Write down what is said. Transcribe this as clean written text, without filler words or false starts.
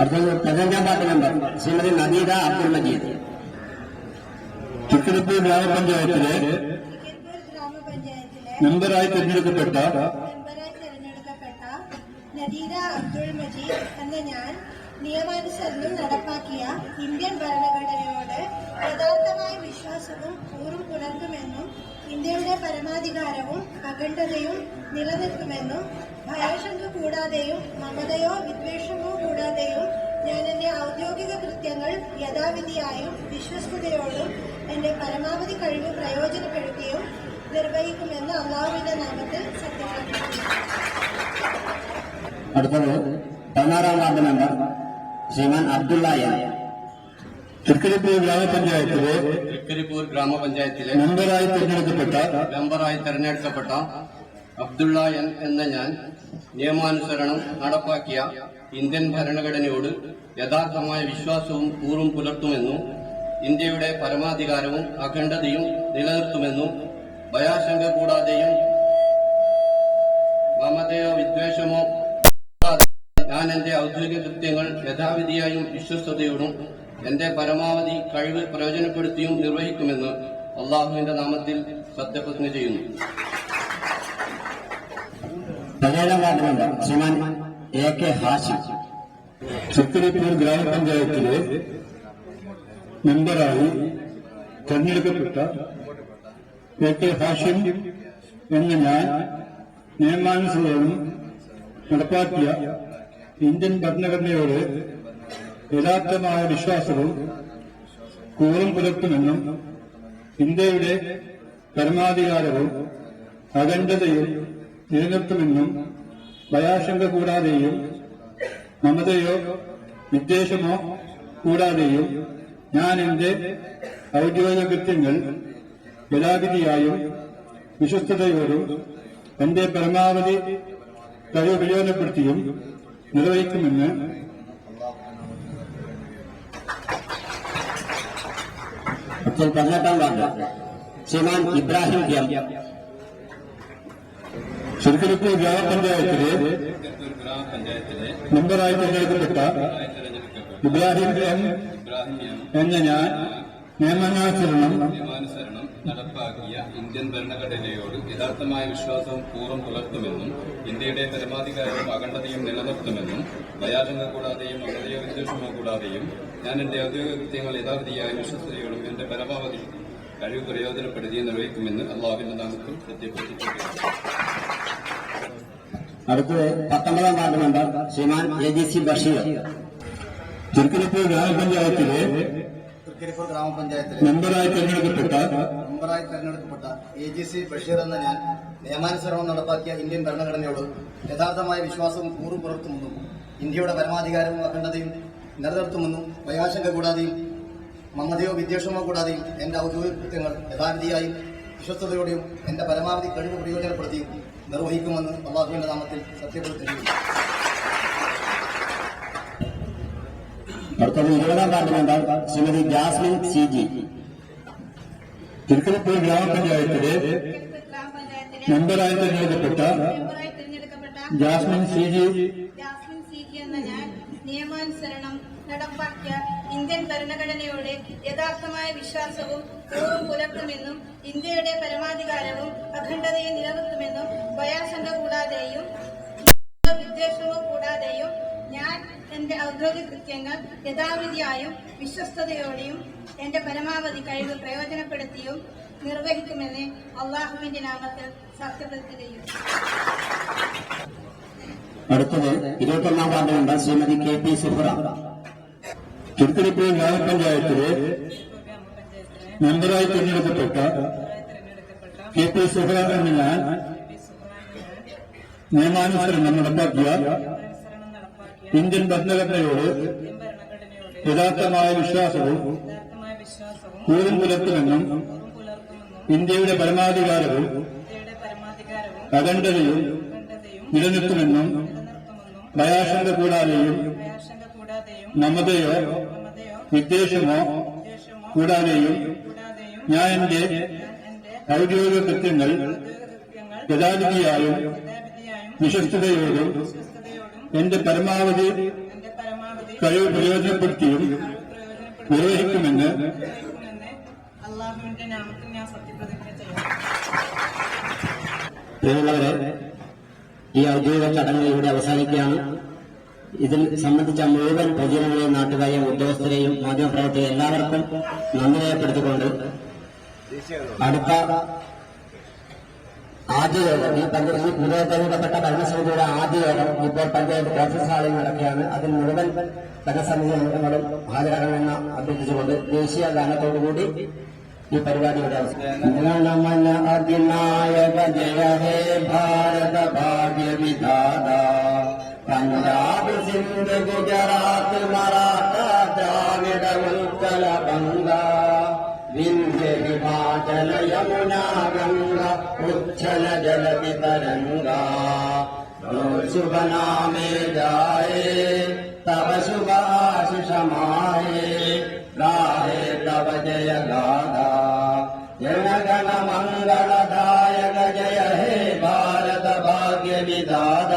അടുത്തത് 15-ാം ward member Shrimati നദീദ Abdul Majeed. Trikaripur ഗ്രാമപഞ്ചായത്തിലെ മെമ്പറായി തെരഞ്ഞെടുക്കപ്പെട്ട നദീദ അബ്ദുൾ മജീദ് എന്ന ഞാൻ നിയമാനുസരണം നടപ്പാക്കിയ ഇന്ത്യൻ ഭരണഘടനയോട് യഥാർത്ഥമായ വിശ്വാസവും കൂറും പുലർത്തുമെന്നും ഇന്ത്യയുടെ പരമാധികാരവും അഖണ്ഡതയും നിലനിർത്തുമെന്നും ഭയശങ്ക കൂടാതെയും മമതയോ വിദ്വേഷമോ കൂടാതെയും ഞാൻ എന്റെ ഔദ്യോഗിക കൃത്യങ്ങൾ യഥാവിധിയായും വിശ്വസ്തയോടും എന്റെ പരമാവധി കഴിവ് പ്രയോജനപ്പെടുത്തിയും നിർവഹിക്കുമെന്ന് അള്ളാഹുവിന്റെ നാമത്തിൽ സത്യപ്രതിജ്ഞ. അടുത്തത് 16-ാം വാർഡ് മെമ്പർ ശ്രീമാൻ അബ്ദുള്ള എൻ. തൃക്കരിപ്പൂർ ഗ്രാമപഞ്ചായത്തിലെ മെമ്പറായി തെരഞ്ഞെടുക്കപ്പെട്ട അബ്ദുള്ള എൻ എന്ന ഞാൻ നിയമാനുസരണം നടപ്പാക്കിയ ഇന്ത്യൻ ഭരണഘടനയോട് യഥാർത്ഥമായ വിശ്വാസവും കൂറും പുലർത്തുമെന്നും ഇന്ത്യയുടെ പരമാധികാരവും അഖണ്ഡതയും നിലനിർത്തുമെന്നും ഭയാശങ്ക കൂടാതെയും മമതയോ വിദ്വേഷമോ ഞാൻ എന്റെ ഔദ്യോഗിക കൃത്യങ്ങൾ യഥാവിധിയായും വിശ്വസ്തയോടും എന്റെ പരമാവധി കഴിവ് പ്രയോജനപ്പെടുത്തിയും നിർവഹിക്കുമെന്ന് അള്ളാഹുവിന്റെ നാമത്തിൽ സത്യപ്രതിജ്ഞ ചെയ്യുന്നു. 17-ാം വാർഡ് മെമ്പർ ശ്രീമാൻ AK ഹാഷിം. തൃക്കരിപ്പൂർ ഗ്രാമപഞ്ചായത്തിലെ മെമ്പറായി തെരഞ്ഞെടുക്കപ്പെട്ട AK ഹാഷിം എന്ന ഞാൻ നിയമാനുസൃതം നടപ്പാക്കിയ ഇന്ത്യൻ ഭരണഘടനയോട് യഥാർത്ഥമായ വിശ്വാസവും കൂറും പുലർത്തുമെന്നും ഇന്ത്യയുടെ പരമാധികാരവും അഖണ്ഡതയും നിലനിർത്തുമെന്നും ഭയാശങ്ക കൂടാതെയും മമതയോ വിദ്വേഷമോ കൂടാതെയും ഞാൻ എന്റെ ഔദ്യോഗിക കൃത്യങ്ങൾ യഥാവിധിയായും വിശ്വസ്തയോടും എന്റെ പരമാവധി കഴിവ് പ്രയോജനപ്പെടുത്തിയും നിർവഹിക്കുമെന്ന് അടുത്തത് 18-ാം വാർഡ് ശ്രീമാൻ ഇബ്രാഹിം എം. തൃക്കരിപ്പൂർ ഗ്രാമപഞ്ചായത്തിലെ മെമ്പറായി തെരഞ്ഞെടുക്കപ്പെട്ട ഇബ്രാഹിം എം എന്ന ഞാൻ നിയമാനുസരണം നടപ്പാക്കിയ ഇന്ത്യൻ ഭരണഘടനയോട് യഥാർത്ഥമായ വിശ്വാസവും കൂറും പുലർത്തുമെന്നും ഇന്ത്യയുടെ പരമാധികാരവും അഖണ്ഡതയും നിലനിർത്തുമെന്നും ഭയാശങ്ക കൂടാതെയും മമതയോ വിദ്വേഷമോ കൂടാതെയും ഞാൻ എന്റെ ഔദ്യോഗിക കൃത്യങ്ങൾ യഥാവിധിയായ വിശ്വസ്തയോടും എന്റെ പരമാവധി കഴിവ് പ്രയോജനപ്പെടുത്തി നിർവഹിക്കുമെന്ന് അള്ളാഹുവിന്റെ നാമത്തിൽ സത്യപ്രതിജ്ഞ. അടുത്തത് 19-ാം വാർഡ് മെമ്പർ ശ്രീമാൻ AGC ബഷീർ. തൃക്കരിപ്പൂർ ഗ്രാമപഞ്ചായത്തിലെ മെമ്പറായി തെരഞ്ഞെടുക്കപ്പെട്ട AGC ബഷീർ എന്ന ഞാൻ നിയമാനുസരണം നടപ്പാക്കിയ ഇന്ത്യൻ ഭരണഘടനയോട് യഥാർത്ഥമായ വിശ്വാസവും കൂറും പുലർത്തുമെന്നും ഇന്ത്യയുടെ പരമാധികാരവും അഖണ്ഡതയും നിലനിർത്തുമെന്നും ഭയാശങ്ക കൂടാതെയും മമതയോ വിദ്വേഷമോ കൂടാതെയും എന്റെ ഔദ്യോഗിക കൃത്യങ്ങൾ യഥാവിധിയായും വിശ്വസ്തയോടെയും എന്റെ പരമാവധി കഴിവ് പ്രയോജനപ്പെടുത്തിയും നിർവഹിക്കുമെന്ന് അള്ളാഹുവിന്റെ നാമത്തിൽ സത്യപ്രതിജ്ഞ ചെയ്യുന്നു. അടുത്തത് 20-ാം ward member Shrimati Jasmine CG. Thrikkaripur ഗ്രാമപഞ്ചായത്തിലെ മെമ്പറായി തെരഞ്ഞെടുക്കപ്പെട്ട ജാസ്മിൻ CG എന്ന ഞാൻ നിയമാനുസരണം നടപ്പാക്കിയ ഇന്ത്യൻ ഭരണഘടനയോട് യഥാർത്ഥമായ വിശ്വാസവും കൂറും പുലർത്തുമെന്നും ഇന്ത്യയുടെ പരമാധികാരവും അഖണ്ഡതയും നിലനിർത്തുമെന്നും ഭയാശങ്ക കൂടാതെയും വിദ്വേഷമോ കൂടാതെയും ഞാൻ എന്റെ ഔദ്യോഗിക കൃത്യങ്ങൾ യഥാവിധിയായും വിശ്വസ്തയോടെയും എന്റെ പരമാവധി കഴിവ് പ്രയോജനപ്പെടുത്തിയും നിർവഹിക്കുമെന്ന് അള്ളാഹുവിന്റെ നാമത്തിൽ സത്യപ്രതിജ്ഞ ചെയ്യുന്നു. അടുത്തത് 21-ാം ward member Shrimati KP Suhra. Thrikkaripur ഗ്രാമപഞ്ചായത്തിലെ മെമ്പറായി തെരഞ്ഞെടുക്കപ്പെട്ട KP സുഹ്റ എന്ന ഞാൻ നിയമാനുസരണം നടപ്പാക്കിയ ഇന്ത്യൻ ഭരണഘടനയോട് യഥാർത്ഥമായ വിശ്വാസവും കൂറും പുലർത്തുമെന്നും ഇന്ത്യയുടെ പരമാധികാരവും അഖണ്ഡതയും നിലനിർത്തുമെന്നും ഭയാശങ്ക കൂടാതെയും മമതയോ വിദ്വേഷമോ കൂടാതെയും ഞാൻ എന്റെ ഔദ്യോഗിക കൃത്യങ്ങൾ യഥാവിധിയായും വിശ്വസ്തയോടും എന്റെ പരമാവധി കഴിവ് പ്രയോജനപ്പെടുത്തിയും നിർവഹിക്കുമെന്ന് അള്ളാഹുവിന്റെ നാമത്തിൽ ഞാൻ സത്യപ്രതിജ്ഞ ചെയ്യുന്നു. പ്രിയമുള്ളവരെ, ഈ ഔദ്യോഗിക ചടങ്ങ് ഇവിടെ അവസാനിക്കുകയാണ്. ഇതിൽ സംബന്ധിച്ച മുഴുവൻ പൊതുജനങ്ങളെയും നാട്ടുകാരെയും ഉദ്യോഗസ്ഥരെയും മാധ്യമപ്രവർത്തകരെയും എല്ലാവർക്കും നന്ദി രേഖപ്പെടുത്തിക്കൊണ്ട് അടുത്ത ആദ്യ യോഗം ഈ പുനഃതെരഞ്ഞെടുക്കപ്പെട്ട ഭരണസമിതിയുടെ ആദ്യ യോഗം ഇപ്പോൾ പഞ്ചായത്ത് കോൺഫറൻസ് ഹാളിൽ നടക്കുകയാണ്. അതിൽ മുഴുവൻ ഭരണസമിതി അംഗങ്ങളും ഹാജരാകണമെന്ന് അഭ്യർത്ഥിച്ചുകൊണ്ട് ദേശീയ ഗാനത്തോടുകൂടി ഈ പരിപാടിയുടെ അവസാനം അധിനായക ജയ ഹേ ഭാരത ഭാഗ്യ വിധാത പഞ്ചാബ് സിന്ധ് ഗുജറാത്ത് മറാഠ ദ്രാവിഡ ഉത്കല ബംഗ വിന്ധ്യ ഹിമാചല യമുന ഗംഗ ഉച്ഛല ജലതി തരംഗ शुभ नामे जाए तब शुभ आशीष माहे गाहे तब जय गाथा जन गण मंगलदायक जय हे भारत भाग्य विधाता।